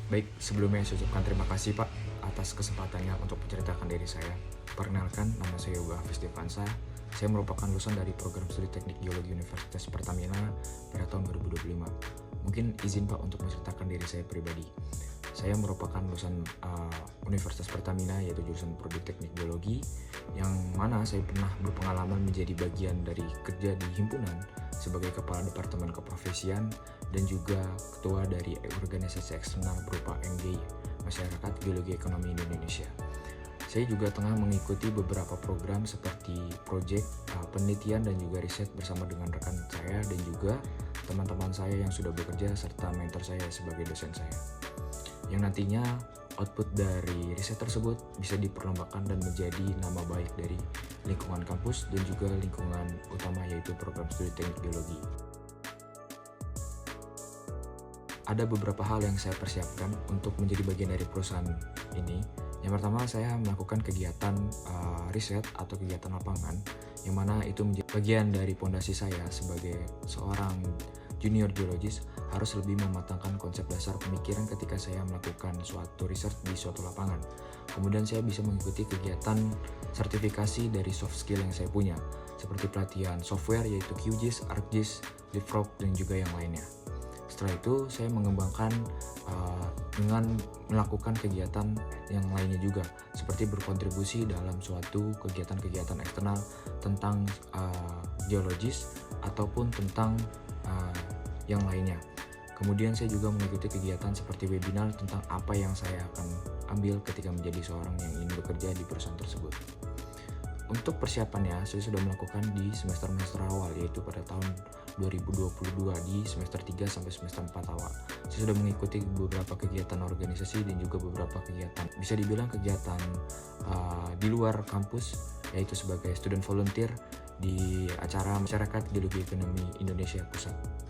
Baik, sebelumnya saya ucapkan terima kasih Pak atas kesempatannya untuk menceritakan diri saya. Perkenalkan, nama saya Yoga Hafiz Devansa. Saya merupakan lulusan dari program studi Teknik Geologi Universitas Pertamina pada tahun 2025. Mungkin izin Pak untuk menceritakan diri saya pribadi. Saya merupakan lulusan Universitas Pertamina, yaitu jurusan Prodi Teknik Geologi, yang mana saya pernah berpengalaman menjadi bagian dari kerja di himpunan sebagai Kepala Departemen Keprofesian dan juga Ketua dari organisasi eksternal berupa MGI, Masyarakat Geologi Ekonomi Indonesia. Saya juga tengah mengikuti beberapa program seperti proyek penelitian dan juga riset bersama dengan rekan saya dan juga teman-teman saya yang sudah bekerja serta mentor saya sebagai dosen saya. Yang nantinya output dari riset tersebut bisa diperlombakan dan menjadi nama baik dari lingkungan kampus dan juga lingkungan utama, yaitu program studi teknik geologi. Ada beberapa hal yang saya persiapkan untuk menjadi bagian dari perusahaan ini. Yang pertama, saya melakukan kegiatan riset atau kegiatan lapangan, yang mana itu menjadi bagian dari pondasi saya sebagai seorang junior geologis, harus lebih mematangkan konsep dasar pemikiran ketika saya melakukan suatu riset di suatu lapangan. Kemudian saya bisa mengikuti kegiatan sertifikasi dari soft skill yang saya punya, seperti pelatihan software yaitu QGIS, ArcGIS, LeapFrog, dan juga yang lainnya. Setelah itu saya mengembangkan dengan melakukan kegiatan yang lainnya juga, seperti berkontribusi dalam suatu kegiatan-kegiatan eksternal tentang geologis ataupun tentang yang lainnya. Kemudian saya juga mengikuti kegiatan seperti webinar tentang apa yang saya akan ambil ketika menjadi seorang yang ingin bekerja di perusahaan tersebut. Untuk persiapannya, saya sudah melakukan di semester awal, yaitu pada tahun 2022 di semester 3 sampai semester 4 awal. Saya sudah mengikuti beberapa kegiatan organisasi dan juga beberapa kegiatan, bisa dibilang kegiatan di luar kampus, yaitu sebagai student volunteer di acara Masyarakat Geologi Ekonomi Indonesia Pusat.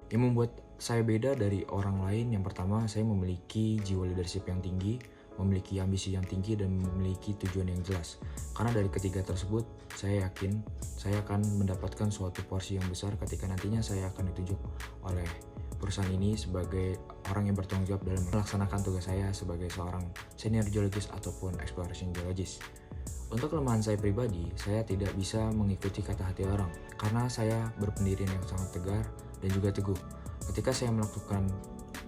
Yang membuat saya beda dari orang lain, yang pertama, saya memiliki jiwa leadership yang tinggi, memiliki ambisi yang tinggi, dan memiliki tujuan yang jelas. Karena dari ketiga tersebut, saya yakin saya akan mendapatkan suatu porsi yang besar ketika nantinya saya akan ditunjuk oleh perusahaan ini sebagai orang yang bertanggung jawab dalam melaksanakan tugas saya sebagai seorang senior geologis ataupun exploration geologis. Untuk kelemahan saya pribadi, saya tidak bisa mengikuti kata hati orang karena saya berpendirian yang sangat tegar dan juga teguh. Ketika saya melakukan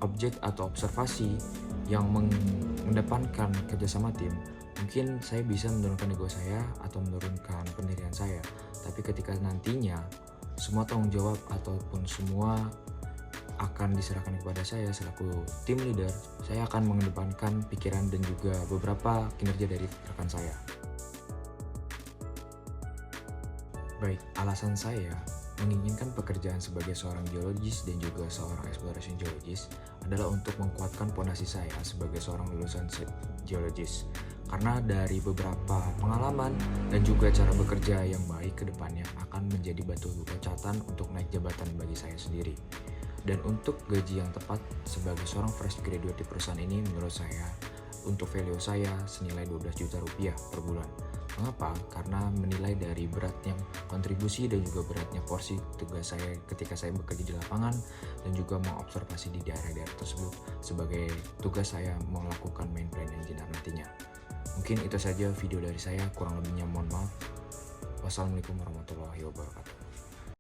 objek atau observasi yang mengedepankan kerjasama tim, mungkin saya bisa menurunkan ego saya atau menurunkan pendirian saya. Tapi ketika nantinya semua tanggung jawab ataupun semua akan diserahkan kepada saya selaku tim leader, saya akan mengedepankan pikiran dan juga beberapa kinerja dari rekan saya. Baik, alasan saya menginginkan pekerjaan sebagai seorang geologis dan juga seorang exploration geologis adalah untuk menguatkan pondasi saya sebagai seorang lulusan geologis. Karena dari beberapa pengalaman dan juga cara bekerja yang baik ke depannya akan menjadi batu loncatan untuk naik jabatan bagi saya sendiri. Dan untuk gaji yang tepat sebagai seorang fresh graduate di perusahaan ini, menurut saya untuk value saya senilai 12 juta rupiah per bulan. Mengapa? Karena menilai dari beratnya kontribusi dan juga beratnya porsi tugas saya ketika saya bekerja di lapangan dan juga mengobservasi di daerah-daerah tersebut sebagai tugas saya melakukan main plan engineer nantinya. Mungkin itu saja video dari saya, kurang lebihnya mohon maaf. Wassalamualaikum warahmatullahi wabarakatuh.